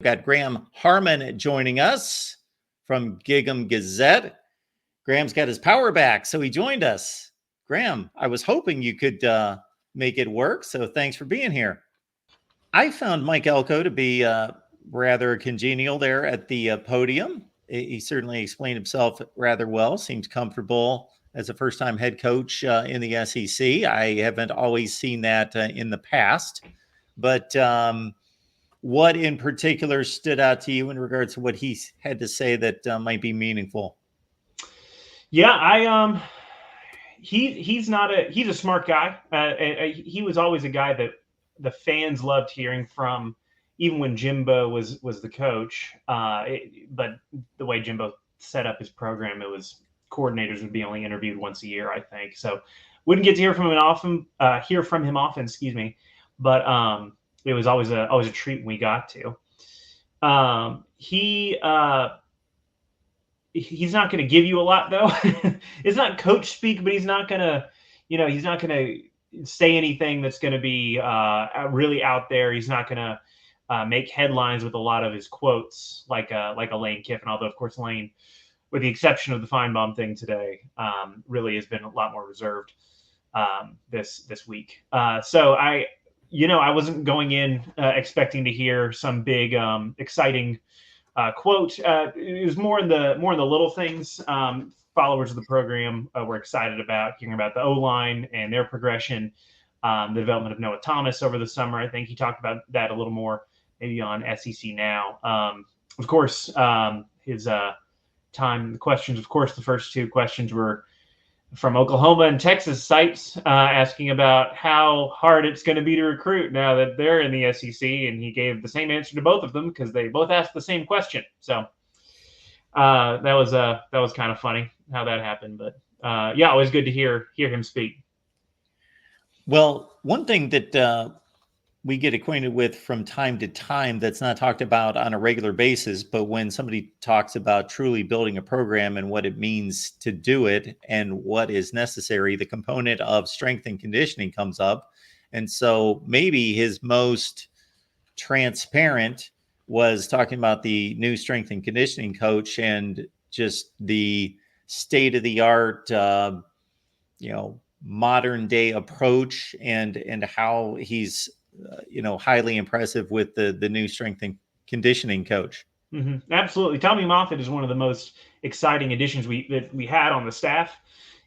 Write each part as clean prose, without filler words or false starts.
We've got Graham Harmon joining us from Gig'em Gazette. Graham's got his power back, so he joined us. Graham, I was hoping you could make it work, so thanks for being here. I found Mike Elko to be rather congenial there at the podium. He certainly explained himself rather well, seems comfortable as a first-time head coach in the SEC. I haven't always seen that in the past, but what in particular stood out to you in regards to what he had to say that might be meaningful? Yeah, he's a smart guy. He was always a guy that the fans loved hearing from, even when Jimbo was the coach. But the way Jimbo set up his program, it was coordinators would be only interviewed once a year, I think. So wouldn't get to hear from him often. Excuse me, but it was always a treat when we got to. He's not going to give you a lot, though. It's not coach speak, but he's not going to say anything that's going to be really out there. He's not going to make headlines with a lot of his quotes, like a Lane Kiffin. Although, of course, Lane, with the exception of the Feinbaum thing today, really has been a lot more reserved this week. So I wasn't going in expecting to hear some big exciting quote. It was more in the little things. Followers of the program were excited about hearing about the O-line and their progression, the development of Noah Thomas over the summer. I think he talked about that a little more maybe on SEC Now. Of course, his time, the questions, of course, the first two questions were from Oklahoma and Texas sites asking about how hard it's going to be to recruit now that they're in the SEC, and he gave the same answer to both of them because they both asked the same question. So that was kind of funny how that happened, but yeah, always good to hear him speak. Well, one thing that we get acquainted with from time to time that's not talked about on a regular basis, but when somebody talks about truly building a program and what it means to do it and what is necessary, the component of strength and conditioning comes up. And so maybe his most transparent was talking about the new strength and conditioning coach and just the state of the art, modern day approach and how he's highly impressive with the new strength and conditioning coach. Mm-hmm. Absolutely. Tommy Moffitt is one of the most exciting additions that we had on the staff.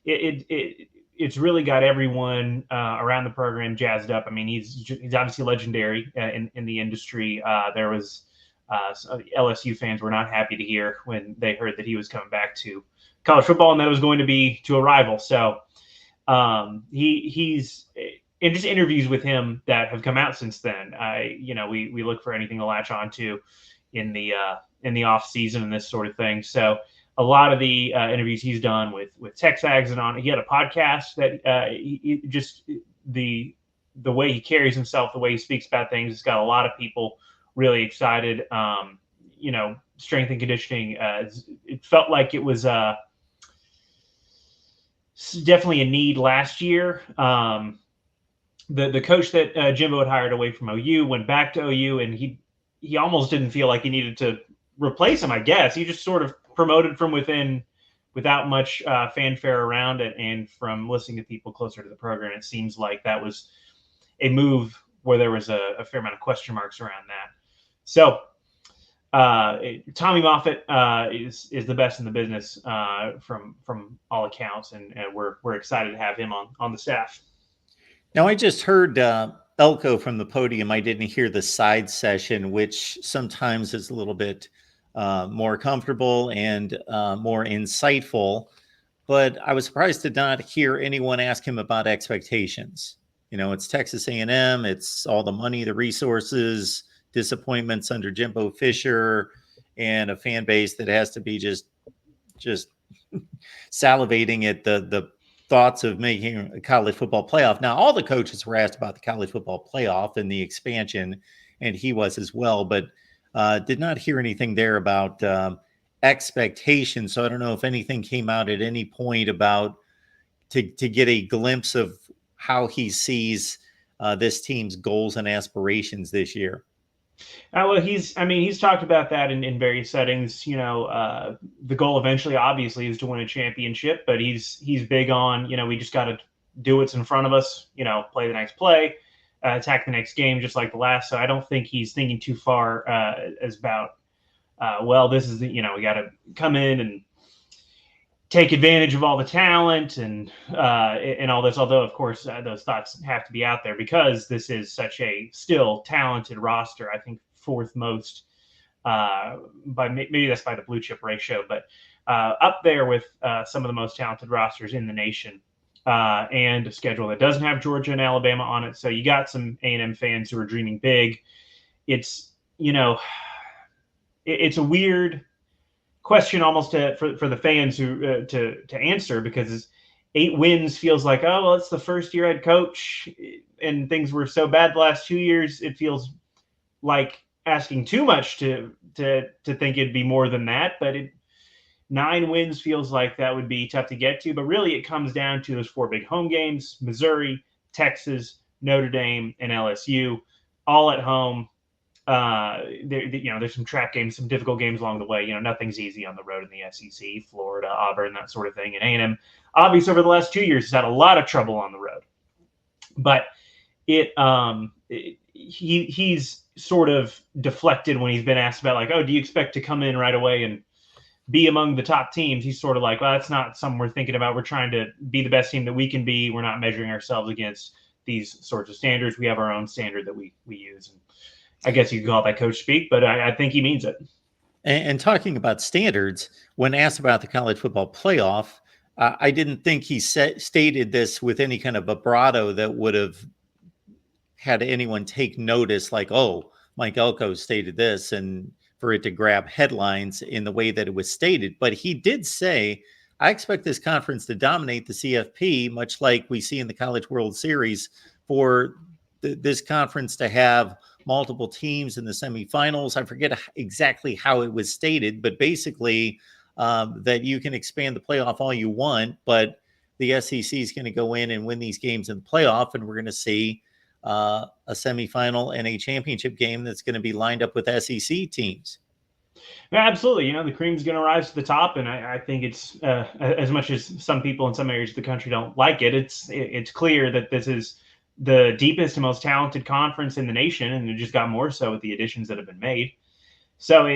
It's really got everyone around the program jazzed up. I mean, he's obviously legendary in the industry. There was LSU fans were not happy to hear when they heard that he was coming back to college football and that it was going to be to a rival. So he's in just interviews with him that have come out since then. We look for anything to latch on to in the off season and this sort of thing. So a lot of the interviews he's done with TexAgs and on, he had a podcast that he just the way he carries himself, the way he speaks about things, has got a lot of people really excited. Strength and conditioning. It felt like it was definitely a need last year. The coach that Jimbo had hired away from OU went back to OU, and he almost didn't feel like he needed to replace him, I guess. He just sort of promoted from within without much fanfare around it. And from listening to people closer to the program, it seems like that was a move where there was a fair amount of question marks around that. So Tommy Moffitt is the best in the business from all accounts, and we're excited to have him on the staff. Now, I just heard Elko from the podium. I didn't hear the side session, which sometimes is a little bit more comfortable and more insightful. But I was surprised to not hear anyone ask him about expectations. It's Texas A&M. It's all the money, the resources, disappointments under Jimbo Fisher, and a fan base that has to be just salivating at the thoughts of making a college football playoff. Now, all the coaches were asked about the college football playoff and the expansion, and he was as well, but did not hear anything there about expectations. So I don't know if anything came out at any point about to get a glimpse of how he sees this team's goals and aspirations this year. Well, he's talked about that in various settings. The goal eventually, obviously, is to win a championship, but he's big on, we just got to do what's in front of us, play the next play, attack the next game, just like the last. So I don't think he's thinking too far as about, this is we got to come in and take advantage of all the talent and all this. Although, of course, those thoughts have to be out there because this is such a still talented roster. I think fourth most by maybe that's by the blue chip ratio, but up there with some of the most talented rosters in the nation. And a schedule that doesn't have Georgia and Alabama on it, so you got some A&M fans who are dreaming big. It's it's a weird question almost for the fans who to answer, because 8 wins feels like, oh well, it's the first year head coach and things were so bad the last 2 years. It feels like asking too much to think it'd be more than that, but 9 wins feels like that would be tough to get to. But really, it comes down to those 4 big home games: Missouri, Texas, Notre Dame, and LSU, all at home. There's some trap games, some difficult games along the way. Nothing's easy on the road in the SEC, Florida, Auburn, that sort of thing. And A&M, obviously, over the last 2 years, has had a lot of trouble on the road. But he's sort of deflected when he's been asked about, like, oh, do you expect to come in right away and be among the top teams? He's sort of like, well, that's not something we're thinking about. We're trying to be the best team that we can be. We're not measuring ourselves against these sorts of standards. We have our own standard that we use. And I guess you could call that coach speak, but I think he means it. And talking about standards, when asked about the college football playoff, I didn't think he stated this with any kind of vibrato that would have had anyone take notice, like, oh, Mike Elko stated this, and for it to grab headlines in the way that it was stated. But he did say, I expect this conference to dominate the CFP, much like we see in the College World Series, for this conference to have multiple teams in the semifinals. I forget exactly how it was stated, but basically that you can expand the playoff all you want, but the SEC is going to go in and win these games in the playoff, and we're going to see a semifinal and a championship game that's going to be lined up with SEC teams. Yeah, absolutely. The cream's going to rise to the top, and I think it's as much as some people in some areas of the country don't like it. It's clear that this is the deepest and most talented conference in the nation, and it just got more so with the additions that have been made. So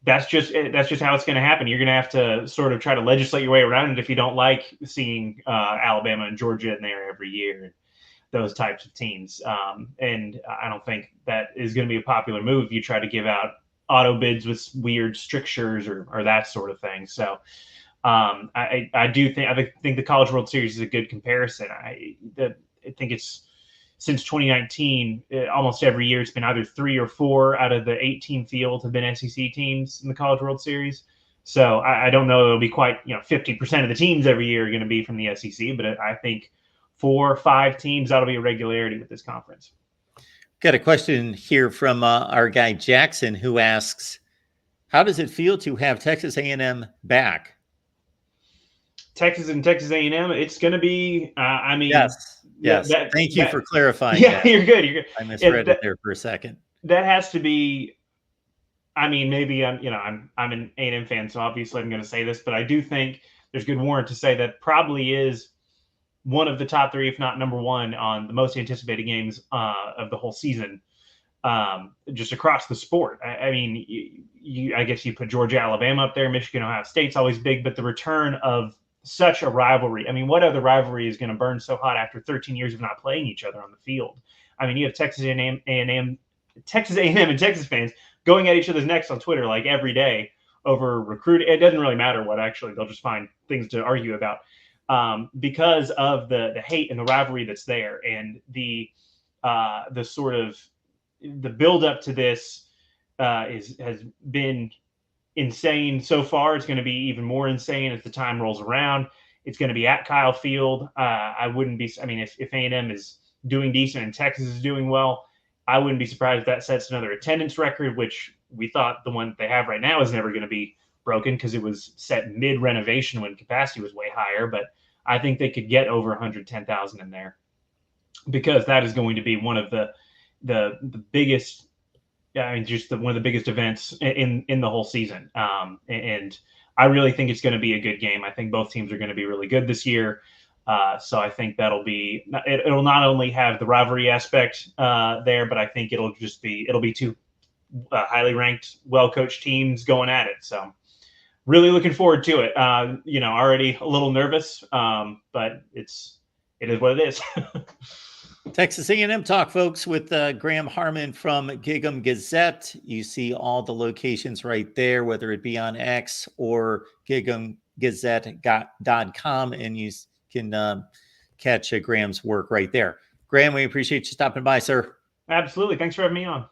that's just how it's going to happen. You're going to have to sort of try to legislate your way around it if you don't like seeing Alabama and Georgia in there every year, those types of teams. And I don't think that is going to be a popular move if you try to give out auto bids with weird strictures or that sort of thing. So I think the College World Series is a good comparison. I think it's since 2019, almost every year it's been either 3 or 4 out of the 18 field have been SEC teams in the College World Series. So I don't know it'll be quite 50% of the teams every year are going to be from the SEC, but I think 4 or 5 teams, that'll be a regularity with this conference. Got a question here from our guy Jackson, who asks, how does it feel to have Texas A&M back? Texas and Texas A&M, it's going to be, Yes. Thank you for clarifying. Yeah, you're good. I misread it there for a second. That has to be, maybe I'm an A&M fan, so obviously I'm going to say this, but I do think there's good warrant to say that probably is one of the top 3, if not number 1, on the most anticipated games of the whole season, just across the sport. I guess you put Georgia, Alabama up there. Michigan, Ohio State's always big, but the return of such a rivalry. What other rivalry is going to burn so hot after 13 years of not playing each other on the field? You have Texas A&M, and Texas fans going at each other's necks on Twitter like every day over recruiting. It doesn't really matter what, actually. They'll just find things to argue about because of the hate and the rivalry that's there, and the sort of the build up to this has been insane so far. It's going to be even more insane as the time rolls around. It's going to be at Kyle Field. I wouldn't be. If A&M is doing decent and Texas is doing well, I wouldn't be surprised if that sets another attendance record, which we thought the one they have right now is never going to be broken because it was set mid renovation when capacity was way higher. But I think they could get over 110,000 in there, because that is going to be one of the biggest I mean, just one of the biggest events in the whole season. And I really think it's going to be a good game. I think both teams are going to be really good this year. So I think it'll not only have the rivalry aspect there, but I think it'll be two highly ranked, well coached teams going at it. So really looking forward to it. Already a little nervous, but it is what it is. Texas A&M Talk, folks, with Graham Harmon from Gig'em Gazette. You see all the locations right there, whether it be on X or gig'emgazette.com, and you can catch Graham's work right there. Graham, we appreciate you stopping by, sir. Absolutely. Thanks for having me on.